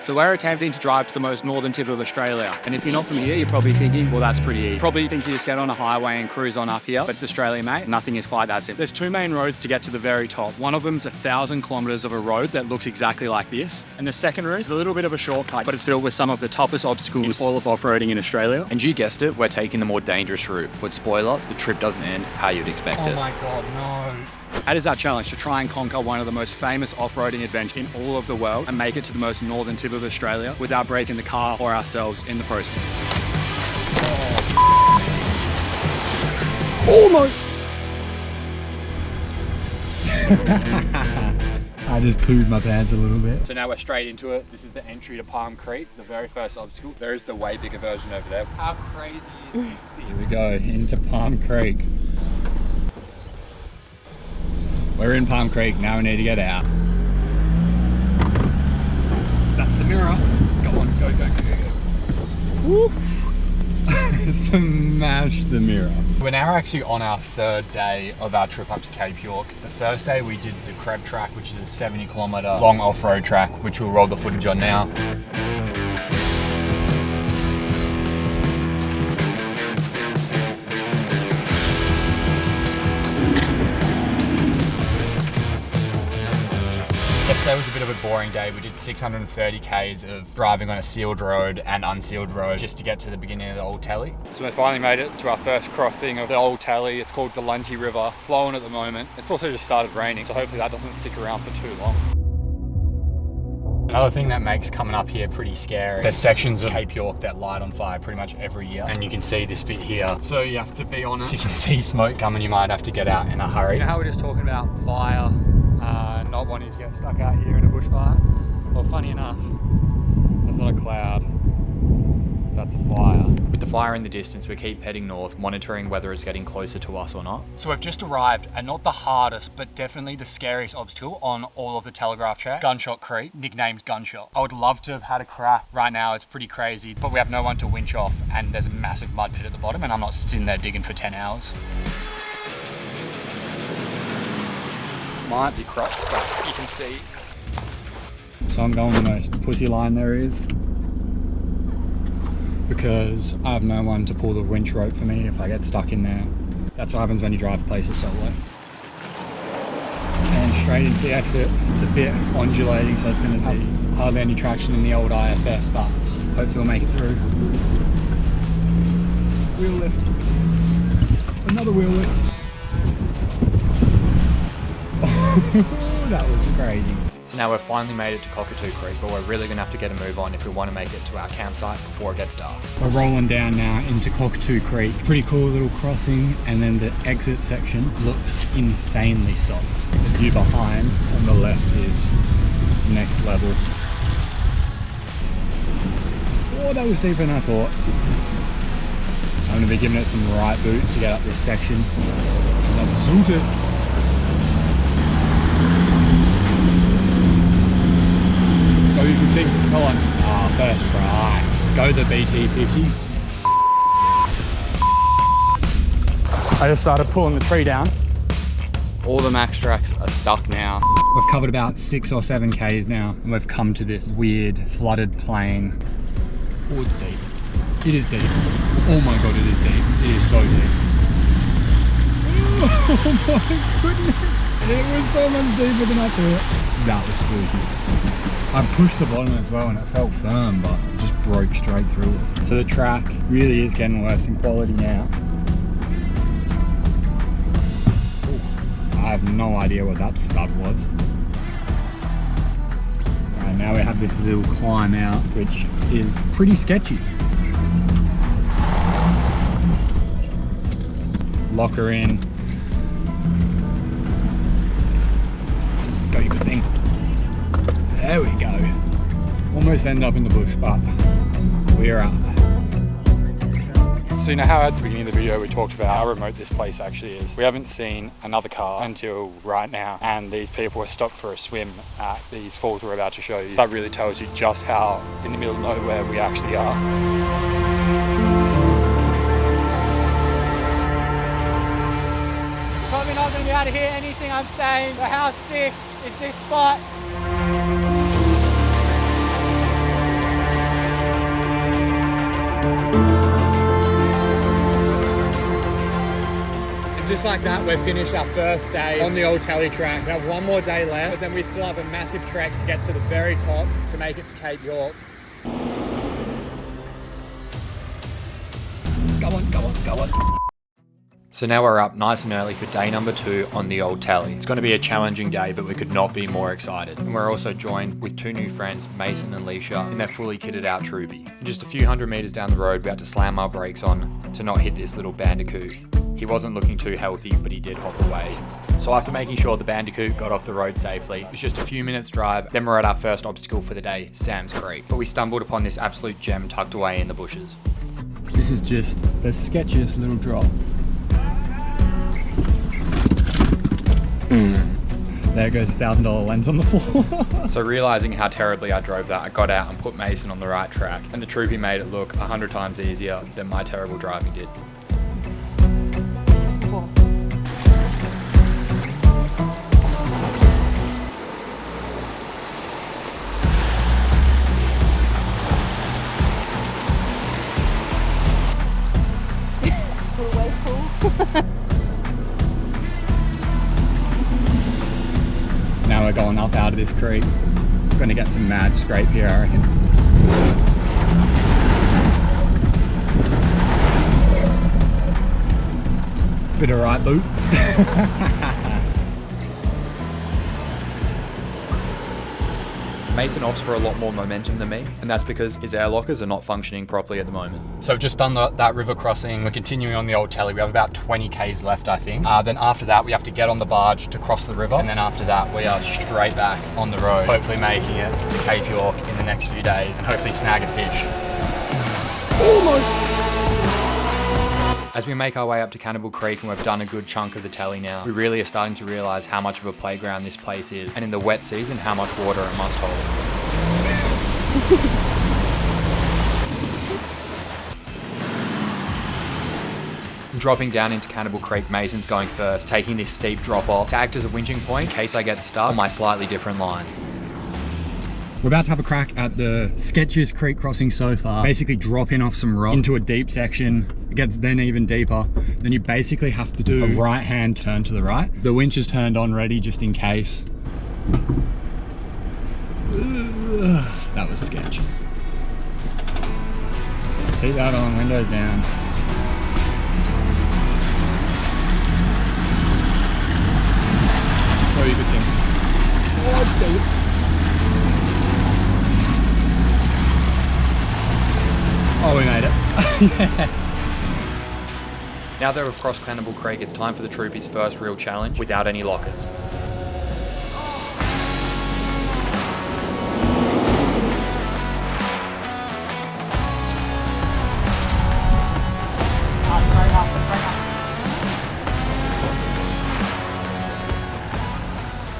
So we're attempting to drive to the most northern tip of Australia. And if you're not from here, you're probably thinking, well, that's pretty easy. Probably think you just get on a highway and cruise on up here, but it's Australia, mate. Nothing is quite that simple. There's two main roads to get to the very top. One of them's 1,000 kilometers of a road that looks exactly like this. And the second route is a little bit of a shortcut, but it's filled with some of the toughest obstacles in all of off-roading in Australia. And you guessed it, we're taking the more dangerous route. But spoiler, the trip doesn't end how you'd expect it. Oh my God, no. That is our challenge, to try and conquer one of the most famous off-roading adventures in all of the world and make it to the most northern tip of Australia without breaking the car or ourselves in the process. Almost. I just pooed my pants a little bit. So now we're straight into it. This is the entry to Palm Creek, the very first obstacle. There is the way bigger version over there. How crazy is this thing? Here we go, into Palm Creek. We're in Palm Creek, now we need to get out. That's the mirror. Go on, go, go, go, go. Woo! Smash the mirror. We're now actually on our third day of our trip up to Cape York. The first day we did the Creb Track, which is a 70-kilometer long off-road track, which we'll roll the footage on now. Yesterday was a bit of a boring day. We did 630 Ks of driving on a sealed road and unsealed road just to get to the beginning of the Old Telly. So we finally made it to our first crossing of the Old Telly. It's called the Lunty River, flowing at the moment. It's also just started raining, so hopefully that doesn't stick around for too long. Another thing that makes coming up here pretty scary, there's sections of Cape York that light on fire pretty much every year, and you can see this bit here, so you have to be on it. If you can see smoke coming, you might have to get out in a hurry. You know how we're just talking about fire, not wanting to get stuck out here in a bushfire? Well, funny enough, that's not a cloud, that's a fire. With the fire in the distance, we keep heading north, monitoring whether it's getting closer to us or not. So we've just arrived at not the hardest, but definitely the scariest obstacle on all of the Telegraph Track, Gunshot Creek, nicknamed Gunshot. I would love to have had a crack. Right now it's pretty crazy, but we have no one to winch off, and there's a massive mud pit at the bottom, and I'm not sitting there digging for 10 hours. Might be cropped, but you can see. So I'm going the most pussy line there is, because I have no one to pull the winch rope for me if I get stuck in there. That's what happens when you drive places solo. And straight into the exit. It's a bit undulating, so it's going to be hardly any traction in the old IFS, but hopefully we'll make it through. Wheel lift. Another wheel lift. That was crazy. So now we've finally made it to Cockatoo Creek, but we're really gonna have to get a move on if we want to make it to our campsite before it gets dark. We're rolling down now into Cockatoo Creek. Pretty cool little crossing, and then the exit section looks insanely soft. The view behind on the left is next level. Oh, that was deeper than I thought. I'm gonna be giving it some right boot to get up this section. And I've zoomed it. So you can think, come on, first try. Go the BT50. I just started pulling the tree down. All the max tracks are stuck now. We've covered about 6 or 7 Ks now, and we've come to this weird flooded plain. Oh, it's deep. It is deep. Oh my God, it is deep. It is so deep. Oh my goodness. It was so much deeper than I thought. That was spooky. I pushed the bottom as well and it felt firm, but it just broke straight through it. So the track really is getting worse in quality now. Ooh, I have no idea what that thud was. Right, now we have this little climb out, which is pretty sketchy. Lock her in. Go, you good thing. There we go. Almost end up in the bush, but we're up. So you know how at the beginning of the video we talked about how remote this place actually is? We haven't seen another car until right now, and these people are stopped for a swim at these falls we're about to show you. So that really tells you just how in the middle of nowhere we actually are. Probably not going to be able to hear anything I'm saying, but how sick is this spot? like that, we've finished our first day on the old Tele track. We have one more day left, but then we still have a massive trek to get to the very top to make it to Cape York. Go on, go on, go on. So now we're up nice and early for day number 2 on the old Tele. It's going to be a challenging day, but we could not be more excited. And we're also joined with 2 new friends, Mason and Leisha, in their fully kitted out troopy. Just a few hundred meters down the road, we had to slam our brakes on to not hit this little bandicoot. He wasn't looking too healthy, but he did hop away. So after making sure the bandicoot got off the road safely, it was just a few minutes drive, then we're at our first obstacle for the day, Sam's Creek. But we stumbled upon this absolute gem tucked away in the bushes. This is just the sketchiest little drop. There goes a $1,000 lens on the floor. So realising how terribly I drove that, I got out and put Mason on the right track, and the troopy made it look 100 times easier than my terrible driving did. Cool. Way cool. Now we're going up out of this creek. Gonna get some mad scrape here, I reckon. Bit of right boot. Mason opts for a lot more momentum than me, and that's because his air lockers are not functioning properly at the moment. So we've just done that river crossing. We're continuing on the old Tele. We have about 20 Ks left, I think. Then after that, we have to get on the barge to cross the river. And then after that, we are straight back on the road, hopefully making it to Cape York in the next few days and hopefully snag a fish. As we make our way up to Cannibal Creek and we've done a good chunk of the Tele now, we really are starting to realise how much of a playground this place is, and in the wet season, how much water it must hold. Dropping down into Cannibal Creek, Mason's going first, taking this steep drop off to act as a winching point in case I get stuck on my slightly different line. We're about to have a crack at the sketchiest creek crossing so far. Basically dropping off some rock into a deep section. It gets then even deeper. Then you basically have to do a right hand turn to the right. The winch is turned on ready just in case. That was sketchy. Seatbelt on, windows down. Very good thing. Oh, it's deep. Oh, we made it. Yes. Now that we've crossed Cannibal Creek, it's time for the troopy's first real challenge without any lockers.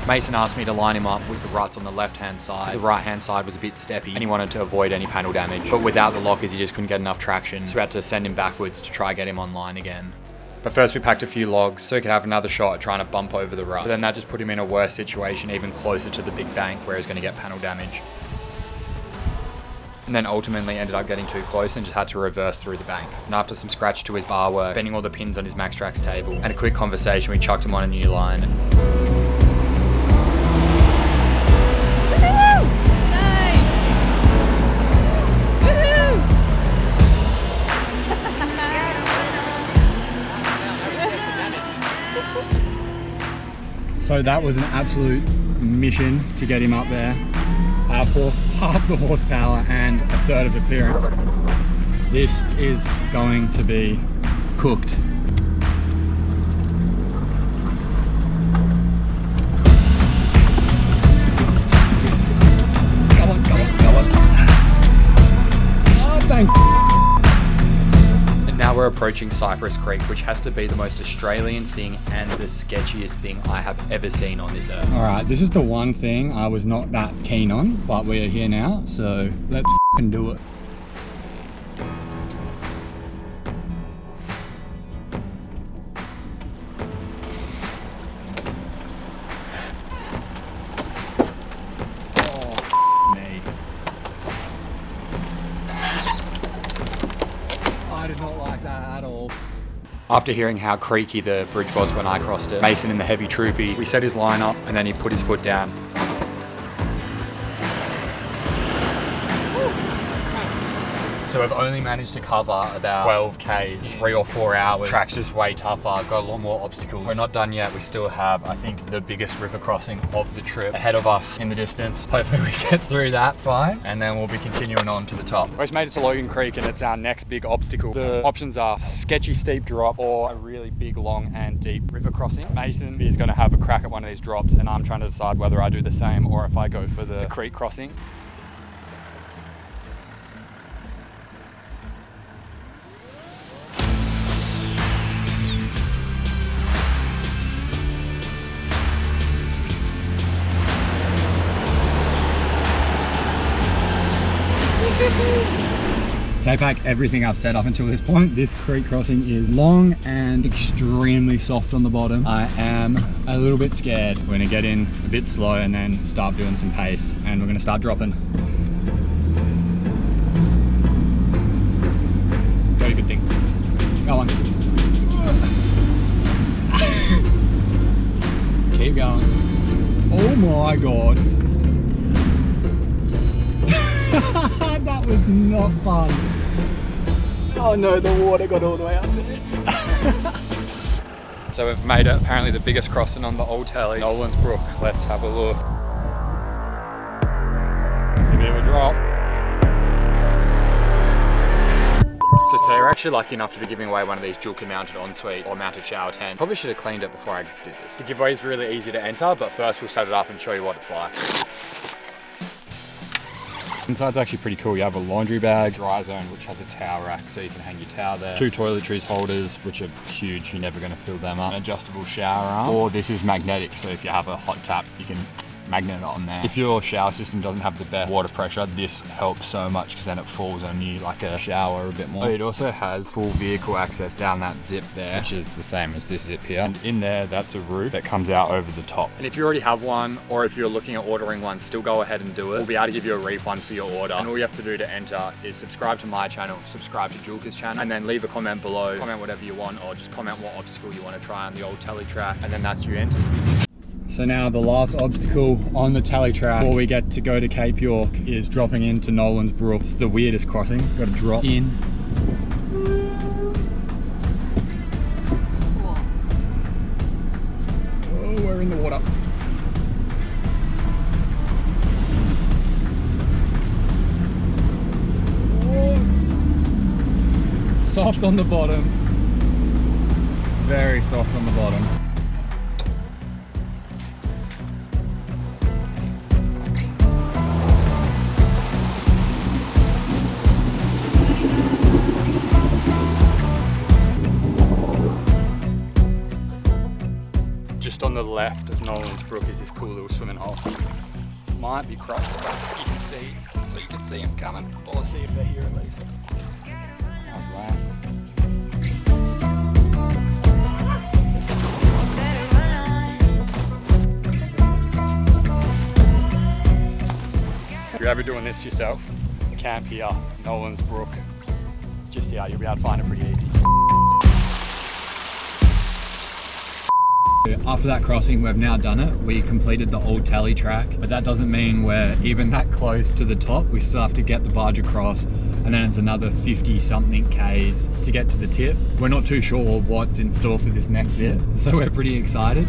Mason asked me to line him up with the ruts on the left-hand side. The right-hand side was a bit steppy and he wanted to avoid any panel damage. But without the lockers, he just couldn't get enough traction, so we had to send him backwards to try get him online again. But first we packed a few logs so he could have another shot at trying to bump over the rut. But then that just put him in a worse situation, even closer to the big bank where he's going to get panel damage. And then ultimately ended up getting too close and just had to reverse through the bank. And after some scratch to his bar work, bending all the pins on his Maxtrax table, and a quick conversation, we chucked him on a new line. So that was an absolute mission to get him up there. For half the horsepower and a third of the clearance. This is going to be cooked. Go on, go on, go on. Oh, thank And now we're approaching Cypress Creek, which has to be the most Australian thing and the sketchiest thing I have ever seen on this earth. Alright, this is the one thing I was not that keen on, but we're here now, so let's f***ing do it. Oh, me. I did not like that at all. After hearing how creaky the bridge was when I crossed it, Mason in the heavy troopy, we set his line up and then he put his foot down. So we've only managed to cover about 12 Ks, 3 or 4 hours. Track's just way tougher, got a lot more obstacles. We're not done yet, we still have, I think, the biggest river crossing of the trip ahead of us in the distance. Hopefully we get through that fine, and then we'll be continuing on to the top. We just made it to Logan Creek and it's our next big obstacle. The options are sketchy steep drop or a really big, long and deep river crossing. Mason is going to have a crack at one of these drops and I'm trying to decide whether I do the same or if I go for the creek crossing. Take back everything I've said up until this point. This creek crossing is long and extremely soft on the bottom. I am a little bit scared. We're gonna get in a bit slow and then start doing some pace, and we're gonna start dropping. Very good thing. Go on. Keep going. Oh my God. That was not fun. Oh no, the water got all the way up there. So we've made it apparently the biggest crossing on the old tally, Nolan's Brook. Let's have a look. It's a bit of a drop. So today we're actually lucky enough to be giving away one of these Juka mounted ensuite or mounted shower tent. Probably should have cleaned it before I did this. The giveaway is really easy to enter, but first we'll set it up and show you what it's like. Inside's actually pretty cool. You have a laundry bag, dry zone, which has a towel rack so you can hang your towel there. 2 toiletries holders, which are huge, you're never gonna fill them up. An adjustable shower arm, or this is magnetic, so if you have a hot tap, you can magnet it on there. If your shower system doesn't have the best water pressure, this helps so much because then it falls on you like a shower a bit more. It also has full vehicle access down that zip there, which is the same as this zip here. And in there, that's a roof that comes out over the top. And if you already have one, or if you're looking at ordering one, still go ahead and do it. We'll be able to give you a refund for your order. And all you have to do to enter is subscribe to my channel, subscribe to Julka's channel, and then leave a comment below. Comment whatever you want, or just comment what obstacle you want to try on the old tally track, and then that's you entered. So now the last obstacle on the tally track before we get to go to Cape York is dropping into Nolan's Brook. It's the weirdest crossing. Got to drop in. Oh, we're in the water. Oh. Soft on the bottom. Very soft on the bottom. Just on the left of Nolan's Brook is this cool little swimming hole. Might be cropped, but you can see, so you can see them coming. Or see if they're here at least. How's that? If you're ever doing this yourself, camp here, Nolan's Brook. Just here, you'll be able to find it pretty easy. After that crossing, we've now done it. We completed the old tally track, but that doesn't mean we're even that close to the top. We still have to get the barge across, and then it's another 50 something Ks to get to the tip. We're not too sure what's in store for this next bit, so we're pretty excited.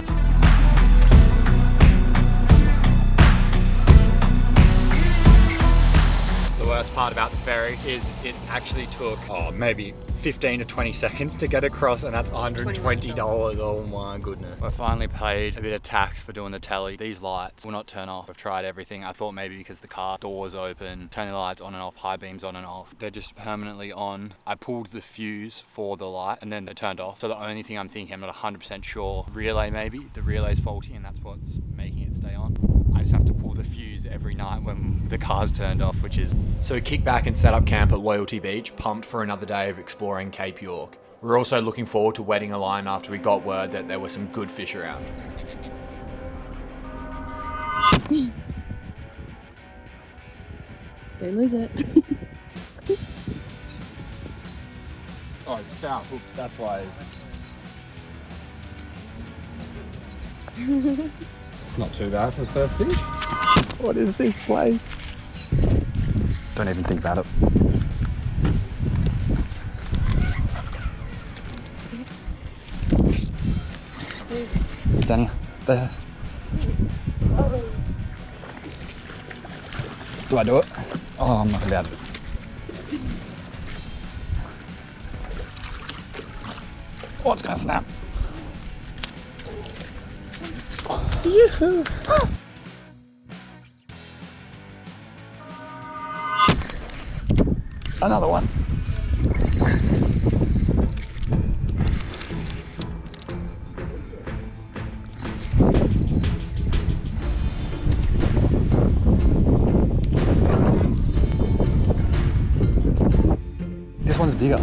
The worst part about the ferry is it actually took, maybe 15 to 20 seconds to get across, and that's $120. Oh my goodness. I finally paid a bit of tax for doing the tally. These lights will not turn off. I've tried everything. I thought maybe because the car door's open, turn the lights on and off, high beams on and off. They're just permanently on. I pulled the fuse for the light and then they turned off. So the only thing I'm thinking, I'm not 100% sure, relay maybe. The relay's faulty and that's what's making it stay on. I just have to pull the fuse every night when the car's turned off, which is... So kick back and set up camp at Loyalty Beach, pumped for another day of exploring Cape York. We're also looking forward to wetting a line after we got word that there were some good fish around. Don't lose it. Oh, it's foul hooked, that's why. It's not too bad for the first fish. What is this place? Don't even think about it. Danny, there. Do I do it? Oh, I'm not allowed to. Oh, it's gonna snap. Yoo-hoo. Another one. This one's bigger.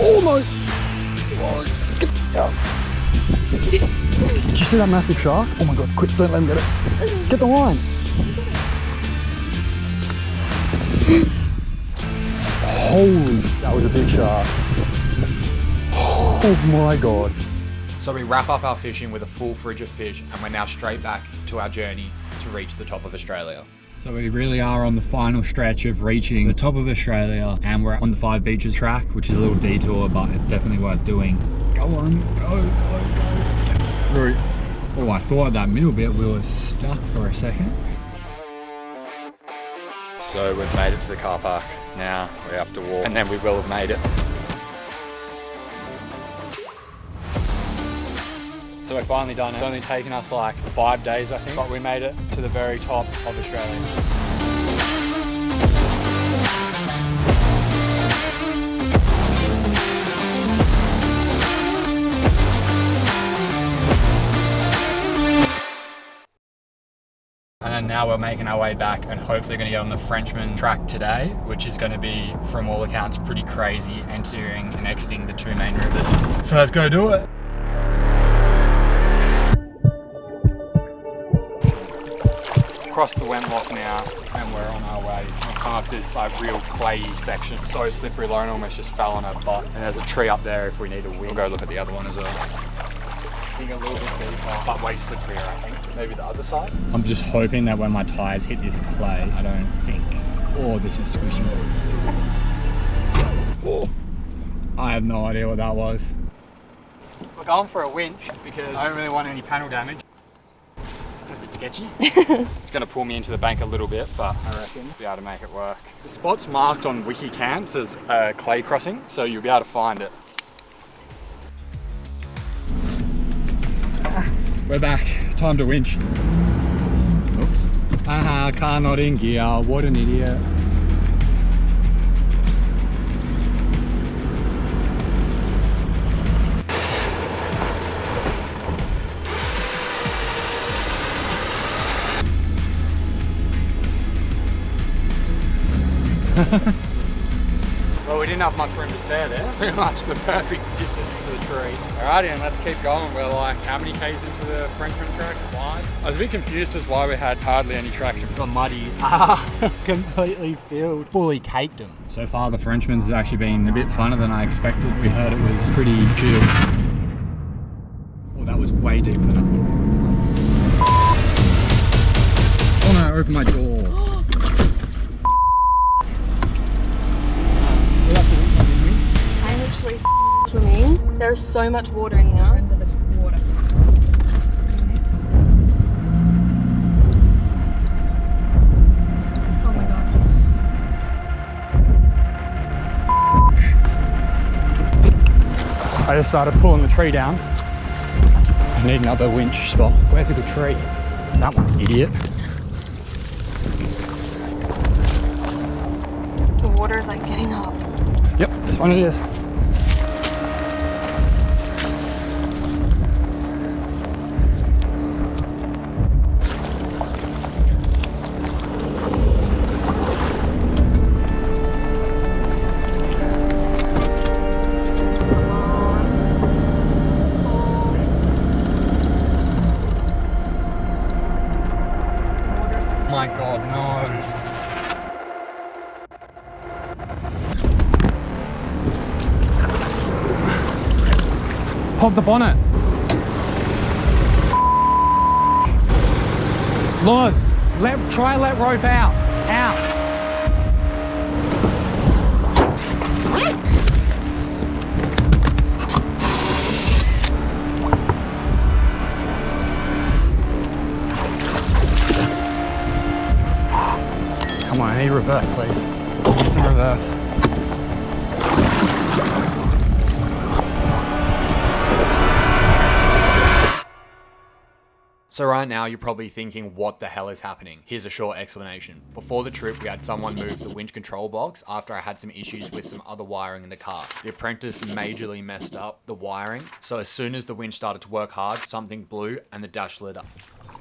Oh my! Did you see that massive shark? Oh my god, quick, don't let him get it. Get the line. Holy, that was a big shark. Oh my god. So we wrap up our fishing with a full fridge of fish, and we're now straight back to our journey to reach the top of Australia. So we really are on the final stretch of reaching the top of Australia, and we're on the 5 Beaches track, which is a little detour, but it's definitely worth doing. Go on, go. Get through. Oh, I thought at that middle bit we were stuck for a second. So we've made it to the car park. Now we have to walk, and then we will have made it. So we're finally done it. It's only taken us like 5 days, I think, but we made it to the very top of Australia. And then now we're making our way back and hopefully going to get on the Frenchman Track today, which is going to be, from all accounts, pretty crazy, entering and exiting the 2 main rivers. So let's go do it. Across the Wentlock now, and we're on our way. We've come up this like real clayey section. So slippery, Lauren almost just fell on her butt. And there's a tree up there if we need a win. We'll go look at the other one as well. I think a little bit deeper, but way slipperier, I think. Maybe the other side? I'm just hoping that when my tyres hit this clay, I don't think, oh, this is squishy. Oh, I have no idea what that was. We're going for a winch because I don't really want any panel damage. That's a bit sketchy. It's going to pull me into the bank a little bit, but I reckon we'll be able to make it work. The spot's marked on wiki camps as a clay crossing, so you'll be able to find it. We're back. Time to winch. Oops. Aha, car not in gear. What an idiot. Well, we didn't have much room to spare there. Pretty much the perfect distance to the tree. Alrighty, and let's keep going. We're like, how many Ks into the Frenchman Track? 5? I was a bit confused as why we had hardly any traction. The muddies. Completely filled. Fully caked them. So far, the Frenchman's has actually been a bit funner than I expected. We heard it was pretty chill. Oh, that was way deeper than I thought. Oh no, I opened my door. I'm literally swimming. There's so much water in here. Under the water. Oh my god. I just started pulling the tree down. I need another winch spot. Where's a good tree? That one, idiot. The water is like getting up. Yep, this one it is. My God, no. Pop the bonnet. Loz, try let rope out. Out. Come on, I need reverse, please. I need some reverse. So right now you're probably thinking, what the hell is happening? Here's a short explanation. Before the trip, we had someone move the winch control box after I had some issues with some other wiring in the car. The apprentice majorly messed up the wiring, so as soon as the winch started to work hard, something blew and the dash lit up.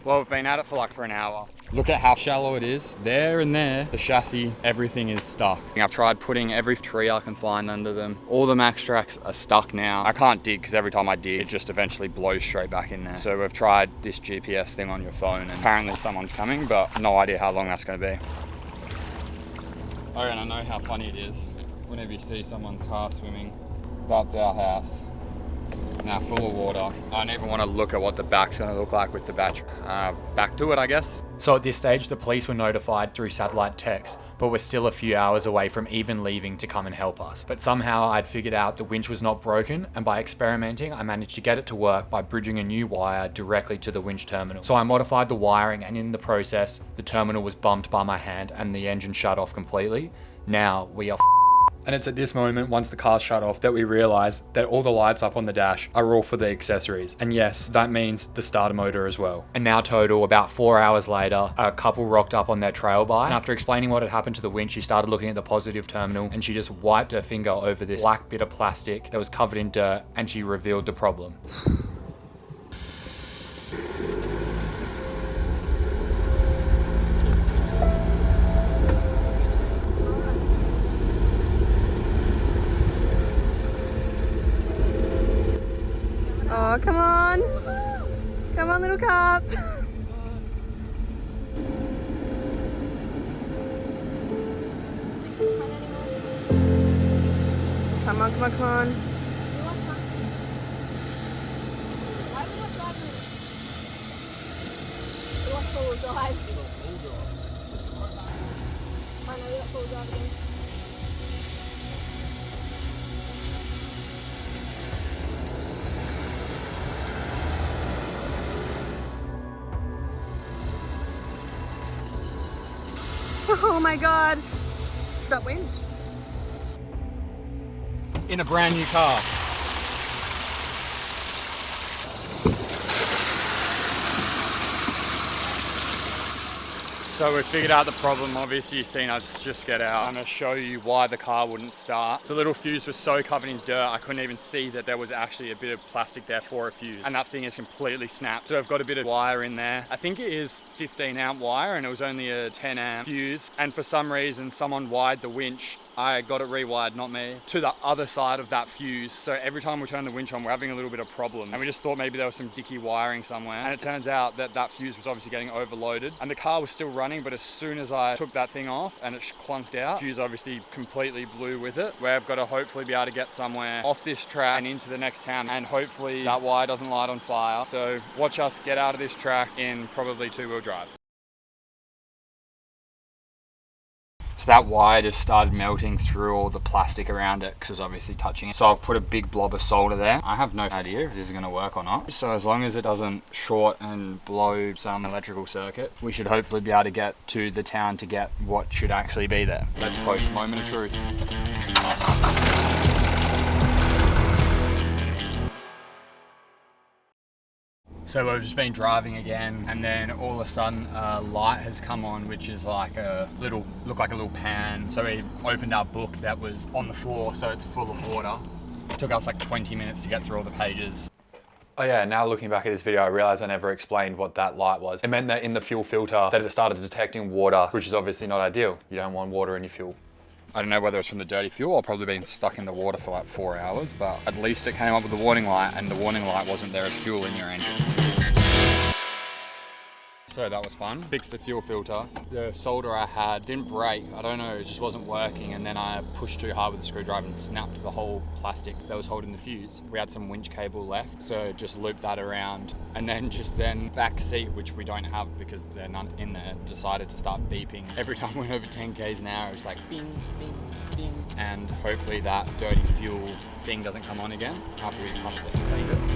Well, we've been at it for like an hour. Look at how shallow it is. There and there, the chassis, everything is stuck. I've tried putting every tree I can find under them. All the max tracks are stuck now. I can't dig because every time I dig, it just eventually blows straight back in there. So we've tried this GPS thing on your phone and apparently someone's coming, but no idea how long that's going to be. Oh, and I know how funny it is whenever you see someone's car swimming. That's our house. Now full of water. I don't even want to look at what the back's going to look like with the battery. Back to it, I guess. So at this stage, the police were notified through satellite text, but we're still a few hours away from even leaving to come and help us. But somehow I'd figured out the winch was not broken, and by experimenting, I managed to get it to work by bridging a new wire directly to the winch terminal. So I modified the wiring, and in the process, the terminal was bumped by my hand and the engine shut off completely. Now we are And it's at this moment, once the car's shut off, that we realise that all the lights up on the dash are all for the accessories. And yes, that means the starter motor as well. And now total, about 4 hours later, a couple rocked up on their trail bike. And after explaining what had happened to the winch, she started looking at the positive terminal and she just wiped her finger over this black bit of plastic that was covered in dirt and she revealed the problem. Oh, come on. Come on, little cup. Come on, come on, come on. Why we not driving? We want full drive. I know we got full drive again. Oh my god. Stop winch. In a brand new car. So we figured out the problem. Obviously you've seen us just get out. I'm going to show you why the car wouldn't start. The little fuse was so covered in dirt I couldn't even see that there was actually a bit of plastic there for a fuse, and that thing is completely snapped. So I've got a bit of wire in there. I think it is 15 amp wire and it was only a 10 amp fuse, and for some reason someone wired the winch, I got it rewired, not me, to the other side of that fuse. So every time we turn the winch on, we're having a little bit of problems. And we just thought maybe there was some dicky wiring somewhere. And it turns out that that fuse was obviously getting overloaded. And the car was still running, but as soon as I took that thing off and it clunked out, the fuse obviously completely blew with it. We've got to hopefully be able to get somewhere off this track and into the next town. And hopefully that wire doesn't light on fire. So watch us get out of this track in probably two-wheel drive. So that wire just started melting through all the plastic around it because it was obviously touching it. So I've put a big blob of solder there. I have no idea if this is going to work or not. So as long as it doesn't short and blow some electrical circuit, we should hopefully be able to get to the town to get what should actually be there. Let's hope. Moment of truth. So we've just been driving again, and then all of a sudden a light has come on, which is like a little, look like a little pan. So we opened our book that was on the floor, so it's full of water. It took us like 20 minutes to get through all the pages. Oh yeah, now looking back at this video, I realized I never explained what that light was. It meant that in the fuel filter that it started detecting water, which is obviously not ideal. You don't want water in your fuel. I don't know whether it's from the dirty fuel or probably been stuck in the water for like 4 hours, but at least it came up with the warning light, and the warning light wasn't there as fuel in your engine. So that was fun. Fixed the fuel filter. The solder I had didn't break. I don't know, it just wasn't working. And then I pushed too hard with the screwdriver and snapped the whole plastic that was holding the fuse. We had some winch cable left, so just looped that around. And then back seat, which we don't have because they're not in there, decided to start beeping. Every time we went over 10 k's an hour, it was like bing, bing, bing. And hopefully that dirty fuel thing doesn't come on again after we pumped it and cleaned it.